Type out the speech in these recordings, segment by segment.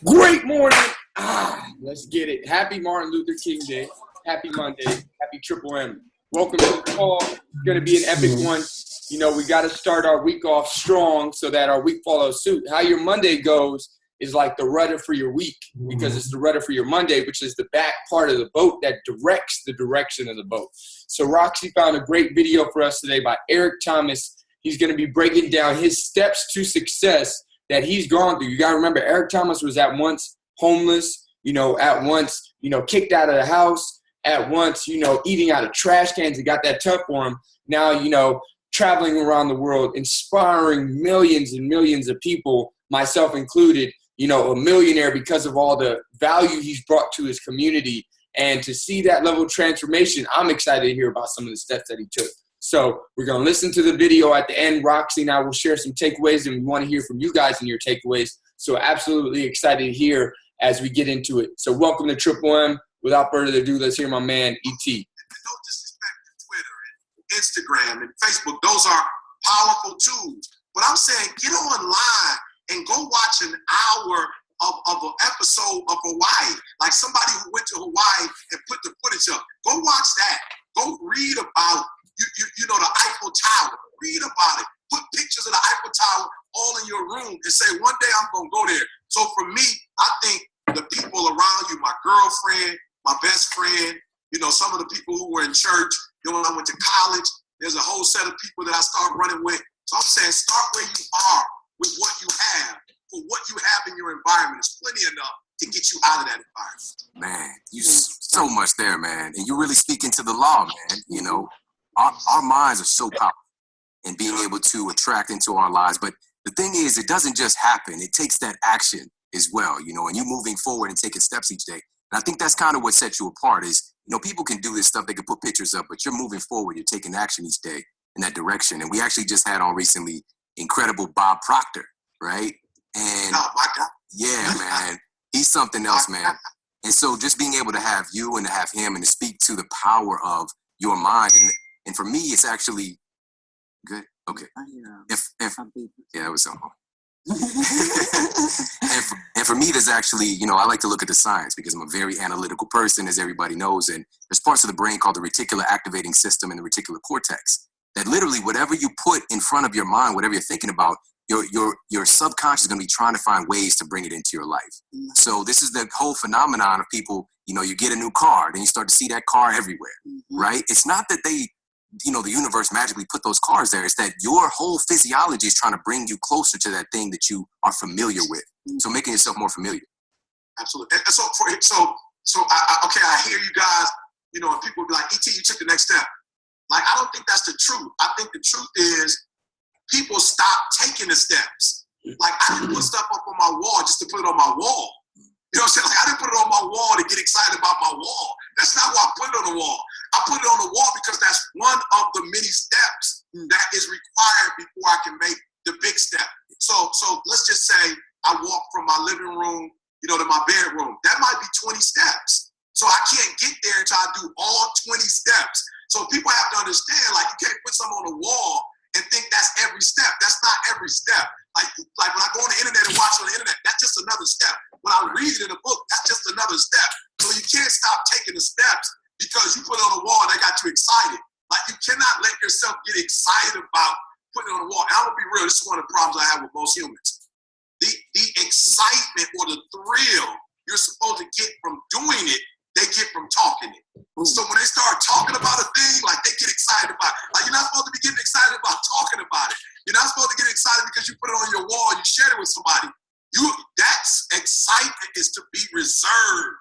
Great morning. Let's get it. Happy Martin Luther King Day. Happy Monday. Happy Triple M. Welcome to the call. It's going to be an epic one. You know, we got to start our week off strong so that our week follows suit. How your Monday goes is like the rudder for your week, because it's the rudder for your Monday, which is the back part of the boat that directs the direction of the boat. So Roxy found a great video for us today by Eric Thomas. He's going to be breaking down his steps to success that he's gone through. You got to remember, Eric Thomas was at once homeless, at once, kicked out of the house, at once, eating out of trash cans. It got that tough for him. Now, traveling around the world, inspiring millions and millions of people, myself included, a millionaire because of all the value he's brought to his community. And to see that level of transformation, I'm excited to hear about some of the steps that he took. So we're going to listen to the video at the end. Roxy and I will share some takeaways, and we want to hear from you guys and your takeaways. So absolutely excited to hear as we get into it. So welcome to Triple M. Without further ado, let's hear my man, E.T. No disrespect to Twitter and Instagram and Facebook. Those are powerful tools. But I'm saying get online and go watch an hour of an episode of Hawaii. Like somebody who went to Hawaii and put the footage up. Go watch that. Go read about the Eiffel Tower. Read about it. Put pictures of the Eiffel Tower all in your room and say, one day I'm going to go there. So for me, I think the people around you, my girlfriend, my best friend, some of the people who were in church, when I went to college, there's a whole set of people that I started running with. So I'm saying start where you are with what you have. For what you have in your environment is plenty enough to get you out of that environment. Man, you so much there, man. And you're really speaking to the law, man. Our minds are so powerful in being able to attract into our lives. But the thing is, it doesn't just happen. It takes that action as well, and you moving forward and taking steps each day. And I think that's kind of what sets you apart is, people can do this stuff. They can put pictures up, but you're moving forward. You're taking action each day in that direction. And we actually just had on recently incredible Bob Proctor, right? And oh my God. Yeah, man, he's something else, man. And so just being able to have you and to have him and to speak to the power of your mind. And for me, it's actually good. Okay. Yeah, that was something. and for me, there's actually, I like to look at the science because I'm a very analytical person, as everybody knows. And there's parts of the brain called the reticular activating system and the reticular cortex that literally whatever you put in front of your mind, whatever you're thinking about, your subconscious is going to be trying to find ways to bring it into your life. So this is the whole phenomenon of people, you get a new car, then you start to see that car everywhere, right? It's not that they, the universe magically put those cars there. It's that your whole physiology is trying to bring you closer to that thing that you are familiar with. So making yourself more familiar. Absolutely. And I hear you guys, and people will be like, E.T., you took the next step. Like, I don't think that's the truth. I think the truth is people stop taking the steps. Like, I didn't put stuff up on my wall just to put it on my wall. You know what I'm saying? Like, I didn't put it on my wall to get excited about my wall. That's not why I put it on the wall. I put it on the wall because that's one of the many steps that is required before I can make the big step. So let's just say I walk from my living room, to my bedroom. That might be 20 steps. So I can't get there until I do all 20 steps. So people have to understand, like, you can't put something on the wall and think that's every step. That's not every step. Like when I go on the internet and watch on the internet, that's just another step. When I read it in a book, that's just another step. So you can't stop taking the steps because you put it on the wall and they got you excited. Like, you cannot let yourself get excited about putting it on the wall. And I'm gonna be real, this is one of the problems I have with most humans. The excitement or the thrill you're supposed to get from doing it, they get from talking it. So when they start talking about a thing, like, they get excited about it. Like, you're not supposed to be getting excited about talking about it. You're not supposed to get excited because you put it on your wall and you shared it with somebody. That's excitement is to be reserved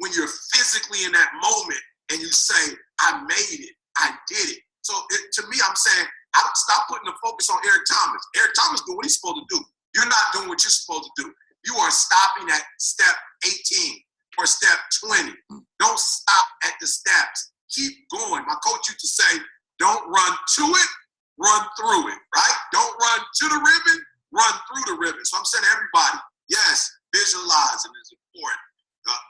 when you're physically in that moment and you say, I made it, I did it. So to me, I'm saying, stop putting the focus on Eric Thomas. Eric Thomas doing what he's supposed to do. You're not doing what you're supposed to do. You are stopping at step 18 or step 20. Don't stop at the steps. Keep going. My coach used to say, don't run to it, run through it, right? Don't run to the ribbon, run through the ribbon. So I'm saying to everybody, yes, visualizing is important.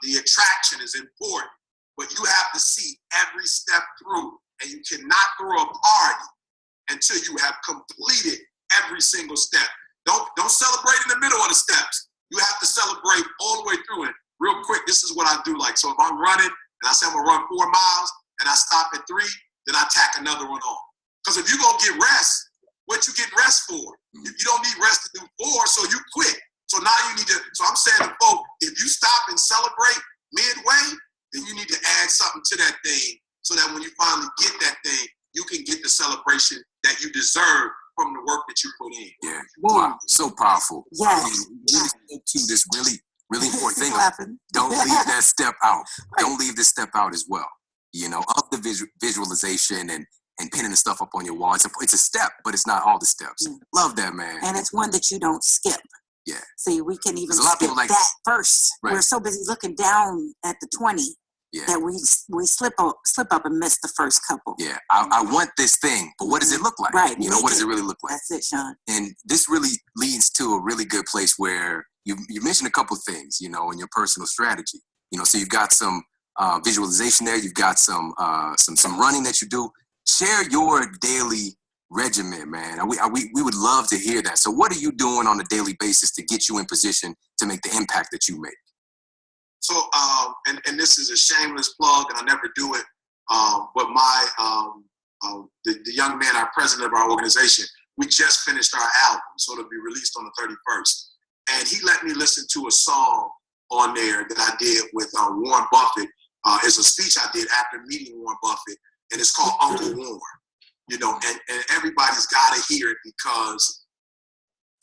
The attraction is important, but you have to see every step through, and you cannot throw a party until you have completed every single step. Don't celebrate in the middle of the steps. You have to celebrate all So if I'm running and I say I'm gonna run 4 miles and I stop at 3, then I tack another one on. Because if you're gonna get rest, what you get rest for? You don't need rest to do 4, so you quit. So now you need to, so I'm saying to folks, if you stop and celebrate midway, then you need to add something to that thing so that when you finally get that thing, you can get the celebration that you deserve from the work that you put in. Yeah. Wow. So powerful. Yes. You spoke to this really important thing. Don't leave that step out. Right. Don't leave this step out as well. You know, of the visualization and pinning the stuff up on your wall. It's a step, but it's not all the steps. Love that, man. And it's one that you don't skip. Yeah. See, we can even a lot of skip people like that first. Right. We're so busy looking down at the 20 that we slip up and miss the first couple. Yeah. I want this thing, but what does it look like? Right. You know, what does it really look like? That's it, Sean. And this really leads to a really good place where you mentioned a couple things, you know, in your personal strategy. You know, so you've got some visualization there. You've got some running that you do. Share your daily regimen, man. We would love to hear that. So what are you doing on a daily basis to get you in position to make the impact that you make? So, and this is a shameless plug, and I never do it, but the young man, our president of our organization, we just finished our album, so it'll be released on the 31st. And he let me listen to a song on there that I did with Warren Buffett. It's a speech I did after meeting Warren Buffett, and it's called Uncle Warren. You know, and everybody's got to hear it, because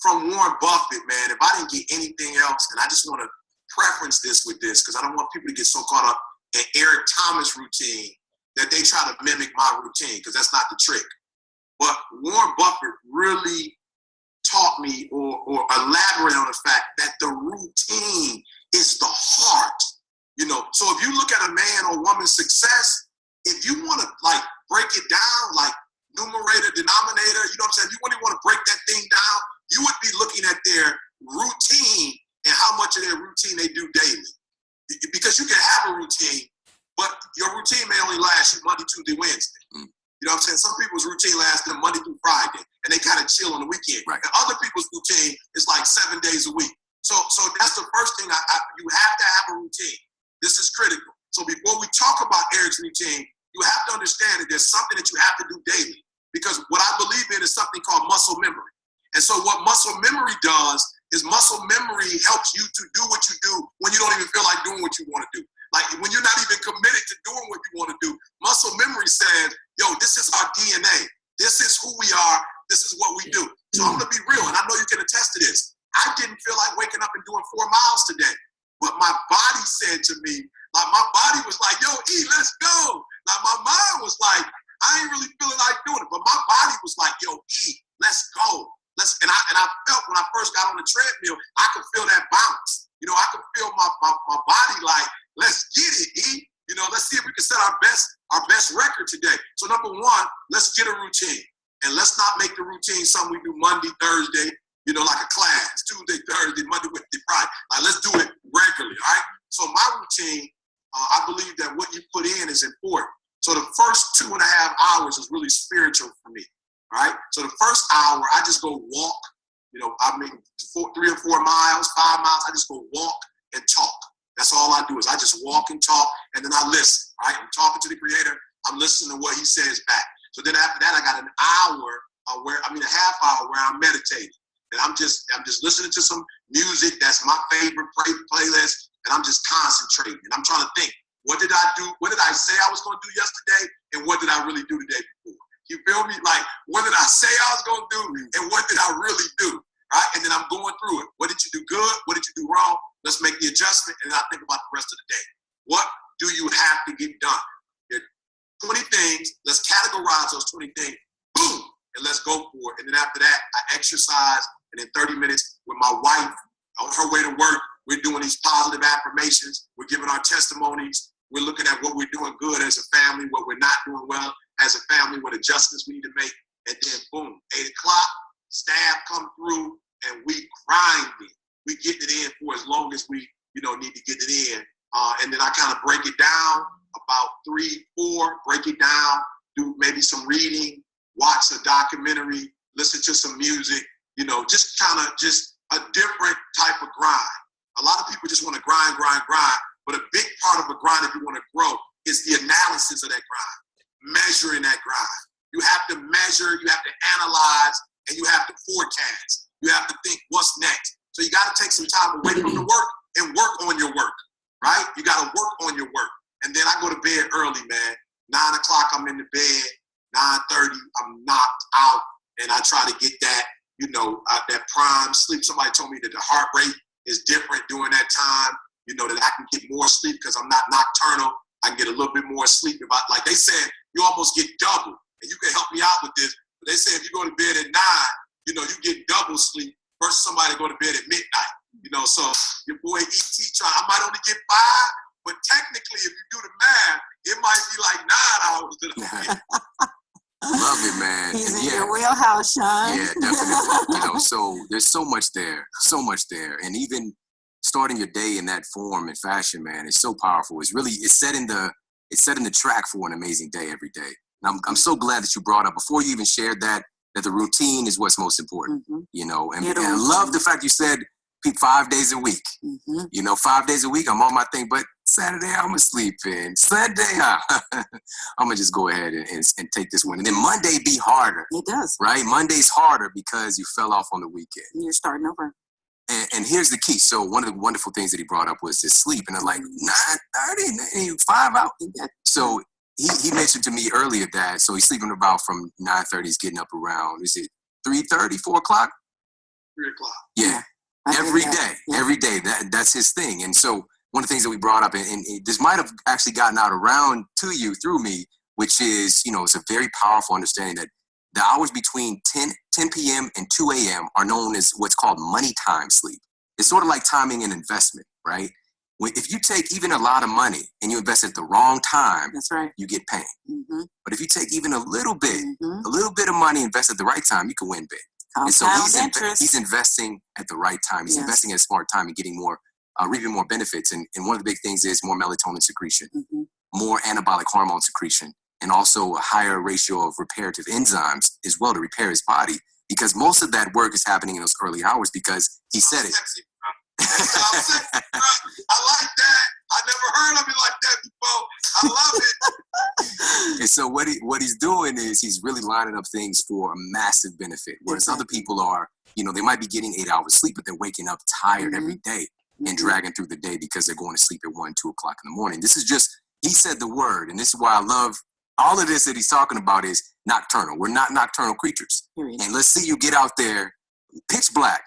from Warren Buffett, man, if I didn't get anything else, and I just want to preference this with this, because I don't want people to get so caught up in Eric Thomas' routine that they try to mimic my routine, because that's not the trick. But Warren Buffett really taught me or elaborated on the fact that the routine is the heart. You know, so if you look at a man or woman's success, if you want to like break it down, like numerator, denominator, you know what I'm saying? If you really want to break that thing down, you would be looking at their routine and how much of their routine they do daily. Because you can have a routine, but your routine may only last you Monday, Tuesday, Wednesday. You know what I'm saying? Some people's routine lasts them Monday through Friday, and they kind of chill on the weekend. Right. And other people's routine is like 7 days a week. So that's the first thing you have to have a routine. This is critical. So before we talk about Eric's routine, you have to understand that there's something that you have to do daily. Because what I believe in is something called muscle memory. And so what muscle memory does is muscle memory helps you to do what you do when you don't even feel like doing what you want to do. Like when you're not even committed to doing what you want to do, muscle memory says, yo, this is our DNA. This is who we are. This is what we do. So I'm going to be real, and I know you can attest to this. I didn't feel like waking up and doing 4 miles today. But my body said to me, like my body was like, yo, E, let's go. Like my mind was like, I ain't really feeling like doing it. But my body was like, yo, E, let's go. And I felt when I first got on the treadmill, I could feel that bounce. You know, I could feel my body like, let's get it, E. You know, let's see if we can set our best record today. So number one, let's get a routine. And let's not make the routine something we do Monday, Thursday, you know, like a class, Tuesday, Thursday, Monday, Wednesday, Friday. Like, let's do it regularly, all right? So my routine, I believe that what you put in is important. So the first 2.5 hours is really spiritual for me, all right? So the first hour, I just go walk, you know, 3 or 4 miles, 5 miles, I just go walk and talk. That's all I do is I just walk and talk, and then I listen, right? I'm talking to the Creator. I'm listening to what He says back. So then after that, I got an hour a half hour where I'm meditating. And I'm just listening to some music that's my favorite playlist, and I'm just concentrating. And I'm trying to think, what did I do? What did I say I was going to do yesterday? And what did I really do the day before? You feel me? Like, what did I say I was going to do? And what did I really do? Right? And then I'm going through it. What did you do good? What did you do wrong? Let's make the adjustment, and I think about the rest of the day. What do you have to get done? There are 20 things. Let's categorize those 20 things. Boom! And let's go for it. And then after that, I exercise. And in 30 minutes with my wife, on her way to work, we're doing these positive affirmations. We're giving our testimonies. We're looking at what we're doing good as a family, what we're not doing well as a family, what adjustments we need to make. And then boom, 8 o'clock, staff come through, and we grind it. We get it in for as long as we, need to get it in. And then I kind of break it down about 3, 4, break it down, do maybe some reading, watch a documentary, listen to some music, just a different type of grind. A lot of people just want to grind, but a big part of a grind essence of that grind, measuring that grind. You have to measure, you have to analyze, and you have to forecast. You have to think what's next. So you got to take some time away from the work and work on your work, right? You got to work on your work. And then I go to bed early, man. 9 o'clock, I'm in the bed. 9:30, I'm knocked out, and I try to get that, that prime sleep. Somebody told me that the heart rate is different during that time, that I can get more sleep because I'm not nocturnal. I can get a little bit more sleep. Like they said, you almost get double, and you can help me out with this. But they say if you go to bed at 9, you get double sleep versus somebody go to bed at midnight. So your boy E.T. I might only get 5, but technically, if you do the math, it might be like 9 hours that I'm getting. Love it, man. He's and in your wheelhouse, Sean. Yeah, definitely. So there's so much there. And even starting your day in that form and fashion, man, is so powerful. It's setting the track for an amazing day every day. And I'm so glad that you brought up, before you even shared that the routine is what's most important, and I love the fact you said 5 days a week. 5 days a week, I'm on my thing, but Saturday, I'm going to sleep in. Sunday, I'm going to just go ahead and take this one. And then Monday be harder. It does. Right? Monday's harder because you fell off on the weekend. You're starting over. And here's the key. So one of the wonderful things that he brought up was his sleep. And I'm like, 9:30, 5 hours. So he mentioned to me earlier that, so he's sleeping about from 9:30, he's getting up around, is it 3:30, 4 o'clock? 3 o'clock. Yeah. Every day. That's his thing. And so one of the things that we brought up, and this might have actually gotten out around to you through me, which is, it's a very powerful understanding that the hours between 10 p.m. and 2 a.m. are known as what's called money time sleep. It's sort of like timing an investment, right? If you take even a lot of money and you invest at the wrong time, that's right, you get pain. But if you take even a little bit of money, invest at the right time, you can win big. And so he's investing at the right time. He's investing at a smart time and getting more, reaping more benefits. And one of the big things is more melatonin secretion, more anabolic hormone secretion, and also a higher ratio of reparative enzymes as well to repair his body. Because most of that work is happening in those early hours because he said it. I like that. I never heard of it like that before. I love it. And so what he's doing is he's really lining up things for a massive benefit. Whereas other people are, they might be getting 8 hours sleep, but they're waking up tired every day and dragging through the day because they're going to sleep at 1, 2 o'clock in the morning. This is just, he said the word. And this is why I love all of this that he's talking about is nocturnal. We're not nocturnal creatures. And let's see you get out there pitch black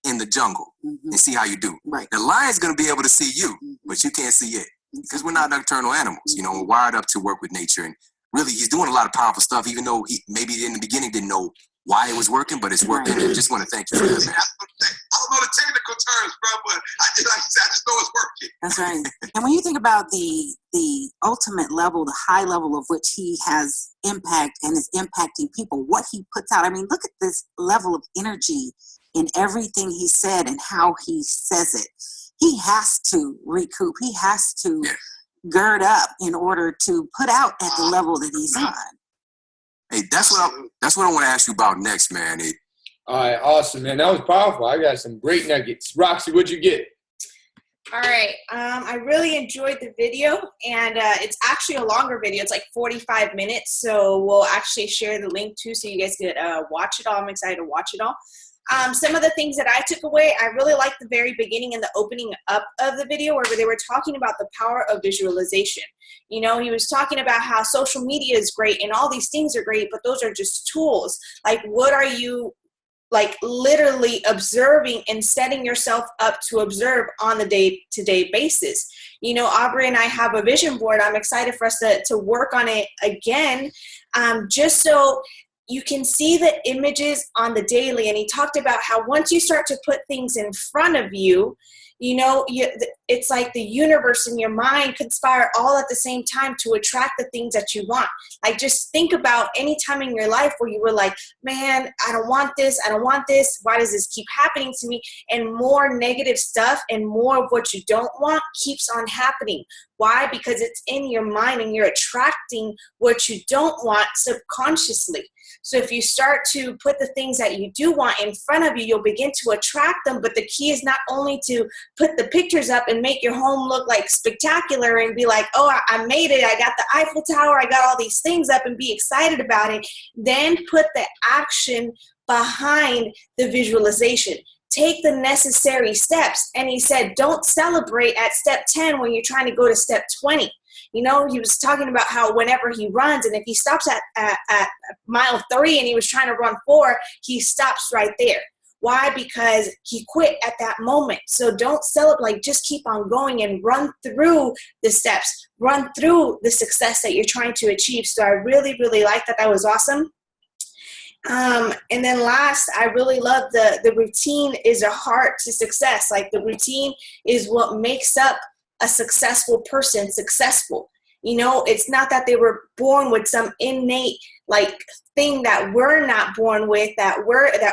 in the jungle and see how you do. Right. The lion's going to be able to see you, but you can't see it because we're not nocturnal animals. We're wired up to work with nature. And really, he's doing a lot of powerful stuff, even though he maybe in the beginning didn't know why it was working, but it's working. And I just want to thank you for that, man. I don't know the technical terms, bro, but I just know it's working. That's right. And when you think about the ultimate level, the high level of which he has impact and is impacting people, what he puts out. I mean, look at this level of energy in everything he said and how he says it. He has to recoup. He has to gird up in order to put out at the level that he's on. Hey, that's what I want to ask you about next, man. All right, awesome, man. That was powerful. I got some great nuggets. Roxy, what'd you get? All right. I really enjoyed the video, and it's actually a longer video. It's like 45 minutes, so we'll actually share the link too so you guys can watch it all. I'm excited to watch it all. Some of the things that I took away, I really liked the very beginning and the opening up of the video where they were talking about the power of visualization. He was talking about how social media is great and all these things are great, but those are just tools. Like, what are you literally observing and setting yourself up to observe on the day-to-day basis? Aubrey and I have a vision board. I'm excited for us to work on it again, just so you can see the images on the daily. And he talked about how once you start to put things in front of you, it's like the universe and your mind conspire all at the same time to attract the things that you want. Like, just think about any time in your life where you were like, man, I don't want this. Why does this keep happening to me? And more negative stuff and more of what you don't want keeps on happening. Why? Because it's in your mind and you're attracting what you don't want subconsciously. So if you start to put the things that you do want in front of you, you'll begin to attract them. But the key is not only to put the pictures up, and make your home look like spectacular and be like, oh, I made it. I got the Eiffel Tower. I got all these things up and be excited about it. Then put the action behind the visualization. Take the necessary steps. And he said, don't celebrate at step 10 when you're trying to go to step 20. You know, he was talking about how whenever he runs, and if he stops at mile 3 and he was trying to run 4, he stops right there. Why? Because he quit at that moment. So don't celebrate, just keep on going and run through the steps, run through the success that you're trying to achieve. So I really, really like that. That was awesome. And then last, I really love the routine is a heart to success. Like the routine is what makes up a successful person successful. You know, it's not that they were born with some innate like thing that we're not born with, that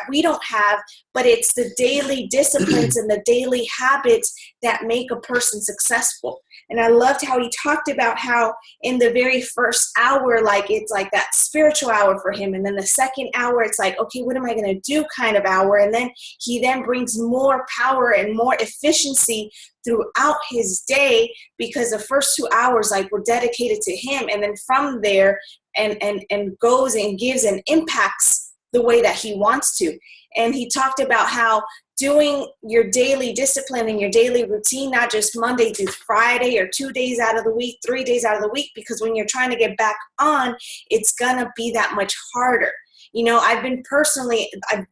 we don't have, but it's the daily disciplines and the daily habits that make a person successful. And I loved how he talked about how in the very first hour, like it's like that spiritual hour for him. And then the second hour, it's like, okay, what am I going to do kind of hour? And then he then brings more power and more efficiency throughout his day, because the first 2 hours like were dedicated to him. And then from there and goes and gives and impacts the way that he wants to. And he talked about how doing your daily discipline and your daily routine, not just Monday through Friday or 2 days out of the week, 3 days out of the week, because when you're trying to get back on, it's gonna be that much harder. You know, I've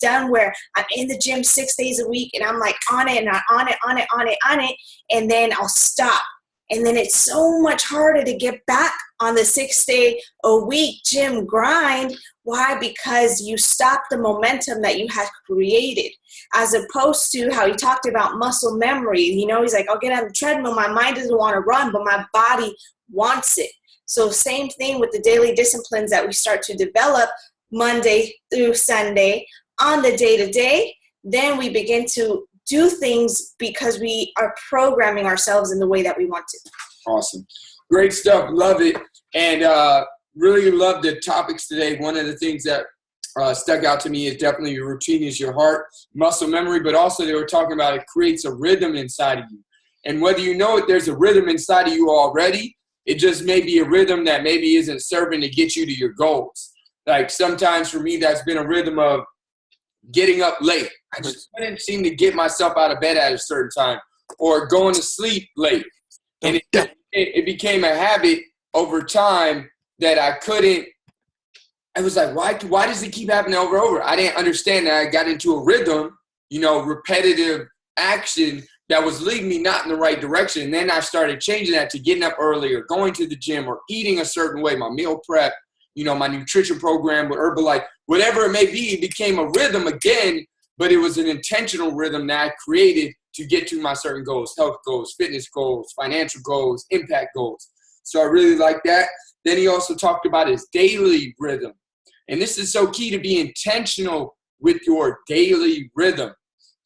done where I'm in the gym 6 days a week and I'm like on it and I'm on it, and then I'll stop. And then it's so much harder to get back on the 6 day a week gym grind. Why? Because you stop the momentum that you had created, as opposed to how he talked about muscle memory. You know, he's like, I'll get on the treadmill. My mind doesn't want to run, but my body wants it. So same thing with the daily disciplines that we start to develop Monday through Sunday on the day-to-day. Then we begin to do things because we are programming ourselves in the way that we want to. Awesome. Great stuff. Love it. And really love the topics today. One of the things that stuck out to me is definitely your routine is your heart, muscle memory, but also they were talking about it creates a rhythm inside of you. And whether you know it, there's a rhythm inside of you already. It just may be a rhythm that maybe isn't serving to get you to your goals. Like sometimes for me, that's been a rhythm of getting up late. I just couldn't seem to get myself out of bed at a certain time, or going to sleep late. And it became a habit over time that I couldn't. I was like, why does it keep happening over and over? I didn't understand that. I got into a rhythm, you know, repetitive action that was leading me not in the right direction. And then I started changing that to getting up earlier, going to the gym, or eating a certain way, my meal prep, you know, my nutrition program with Herbalife, whatever it may be. It became a rhythm again, but it was an intentional rhythm that I created to get to my certain goals, health goals, fitness goals, financial goals, impact goals. So I really like that. Then he also talked about his daily rhythm. And this is so key, to be intentional with your daily rhythm.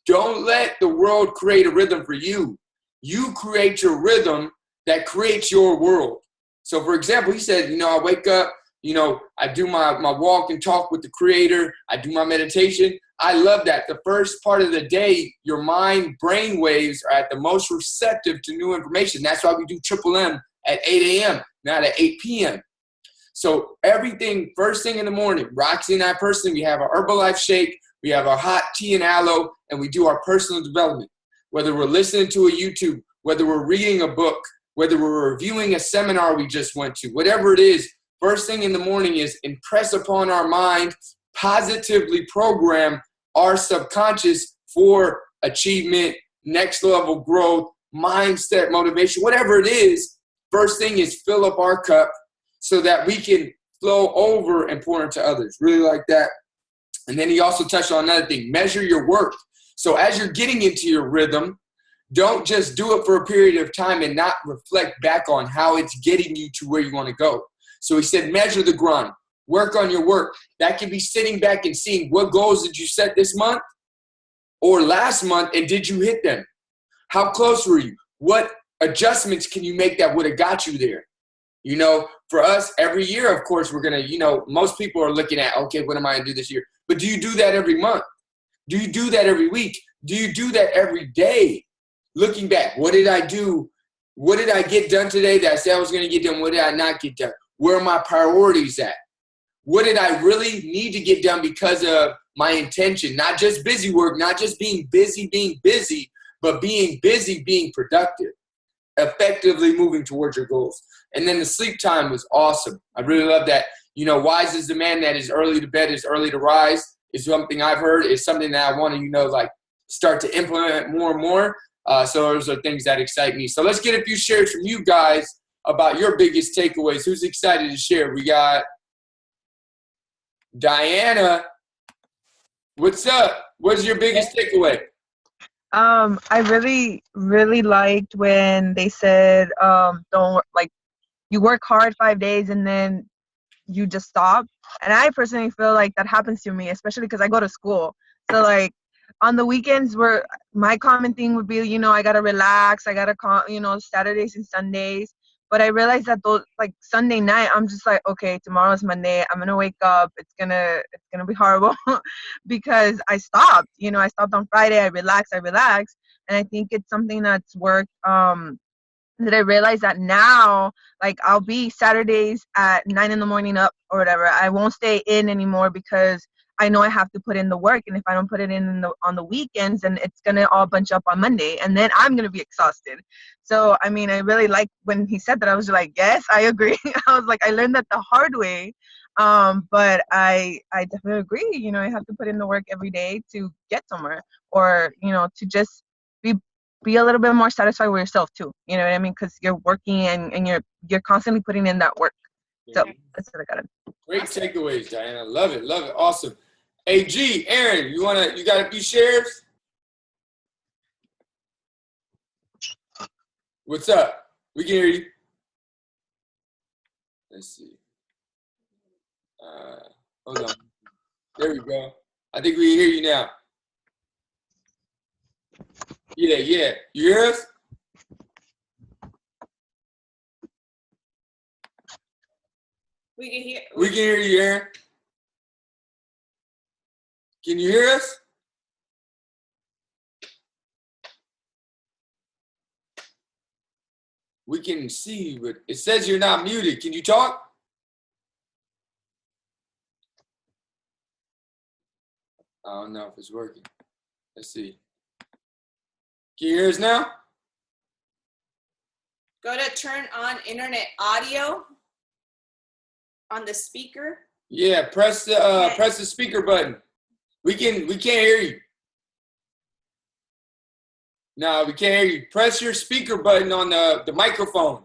Don't let the world create a rhythm for you. You create your rhythm that creates your world. So for example, he said, you know, I wake up, you know, I do my walk and talk with the Creator. I do my meditation. I love that. The first part of the day, your mind brain waves are at the most receptive to new information. That's why we do Triple M at 8 a.m., not at 8 p.m. So everything, first thing in the morning, Roxy and I personally, we have our Herbalife shake, we have our hot tea and aloe, and we do our personal development. Whether we're listening to a YouTube, whether we're reading a book, whether we're reviewing a seminar we just went to, whatever it is, first thing in the morning is impress upon our mind, positively program our subconscious for achievement, next level growth, mindset, motivation, whatever it is. First thing is fill up our cup so that we can flow over and pour into others. Really like that. And then he also touched on another thing, measure your work. So as you're getting into your rhythm, don't just do it for a period of time and not reflect back on how it's getting you to where you want to go. So he said, measure the grind, work on your work. That can be sitting back and seeing what goals did you set this month or last month, and did you hit them? How close were you? What adjustments can you make that would have got you there? You know, for us, every year, of course, we're going to, you know, most people are looking at, okay, what am I going to do this year? But do you do that every month? Do you do that every week? Do you do that every day? looking back, what did I do? What did I get done today that I said I was going to get done? What did I not get done? Where are my priorities at? What did I really need to get done because of my intention? Not just busy work, not just being busy, but being busy, being productive, effectively moving towards your goals. And then the sleep time was awesome. I really love that. You know, wise is the man that is early to bed, is early to rise, is something I've heard, is something that I want to, like start to implement more and more. So those are things that excite me. So let's get a few shares from you guys about your biggest takeaways. Who's excited to share? We got Diana. What's up? What's your biggest takeaway? I really, really liked when they said, don't, like, you work hard 5 days and then you just stop. And I personally feel like that happens to me, especially because I go to school. So, like, on the weekends, where my common thing would be, I got to relax. I got to, Saturdays and Sundays. But I realized that those, like, Sunday night, I'm just like, okay, tomorrow's Monday. I'm going to wake up. It's gonna be horrible because I stopped. I stopped on Friday. I relaxed. And I think it's something that's worked. That I realized that now, like, I'll be Saturdays at 9 a.m. up or whatever. I won't stay in anymore because I know I have to put in the work. And if I don't put it in on the weekends, then it's going to all bunch up on Monday. And then I'm going to be exhausted. So, I mean, I really like when he said that. I was like, yes, I agree. I was like, I learned that the hard way. But I definitely agree. I have to put in the work every day to get somewhere, or, to just be a little bit more satisfied with yourself too. You know what I mean? Because you're working and you're constantly putting in that work. So that's what I got. Great takeaways, Diana. Love it. Awesome. AG, Aaron, you got a few shares? What's up? We can hear you. Let's see. Hold on. There we go. I think we hear you now. Yeah. You hear us? We can hear you, Aaron. Can you hear us? We can see you, but it says you're not muted. Can you talk? I don't know if it's working. Let's see. Can you hear us now? go to turn on internet audio on the speaker. Yeah, press the speaker button. We can't hear you. No, we can't hear you. Press your speaker button on the microphone.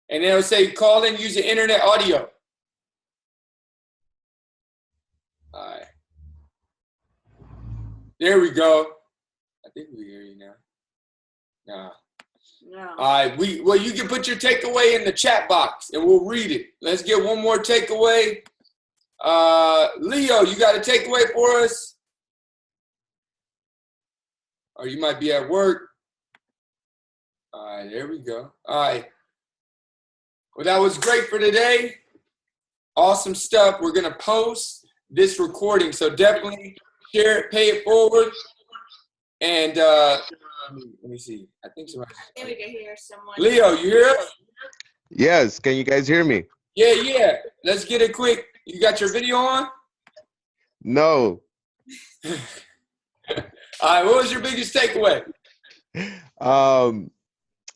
And it'll say call in using internet audio. All right. There we go. I think we hear you now. No. No. All right. You can put your takeaway in the chat box and we'll read it. Let's get one more takeaway. Leo, you got a takeaway for us? Or you might be at work. All right, there we go. All right. Well, that was great for today. Awesome stuff. We're going to post this recording, so definitely share it, pay it forward. And let me see. I think somebody. I think we can hear someone. Leo, you hear us? Yes. Can you guys hear me? Yeah. Let's get it quick. You got your video on? No. All right. What was your biggest takeaway?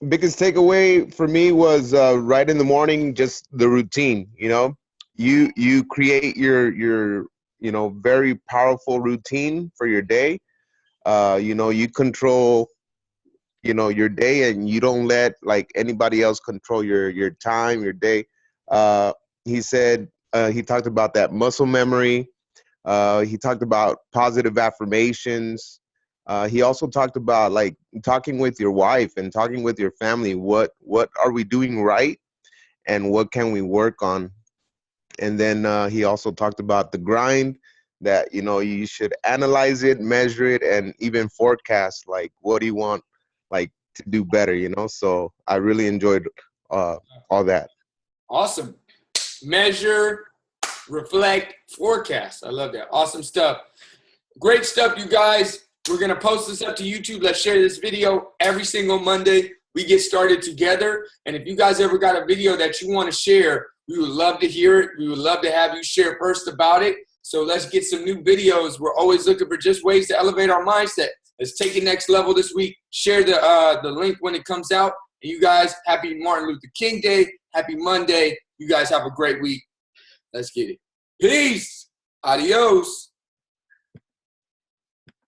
Biggest takeaway for me was right in the morning, just the routine. You create your very powerful routine for your day. You control your day, and you don't let like anybody else control your time, your day. He said he talked about that muscle memory. He talked about positive affirmations. He also talked about like talking with your wife and talking with your family. What are we doing right, and what can we work on? And then he also talked about the grind, that you should analyze it, measure it, and even forecast like what do you want like to do better. So I really enjoyed all that. Awesome. Measure, reflect, forecast. I love that. Awesome stuff. Great stuff, you guys. We're going to post this up to YouTube. Let's share this video every single Monday. We get started together. And if you guys ever got a video that you want to share, we would love to hear it. We would love to have you share first about it. So let's get some new videos. We're always looking for just ways to elevate our mindset. Let's take it next level this week. Share the link when it comes out. And you guys, happy Martin Luther King Day. Happy Monday. You guys have a great week. Let's get it. Peace. Adios.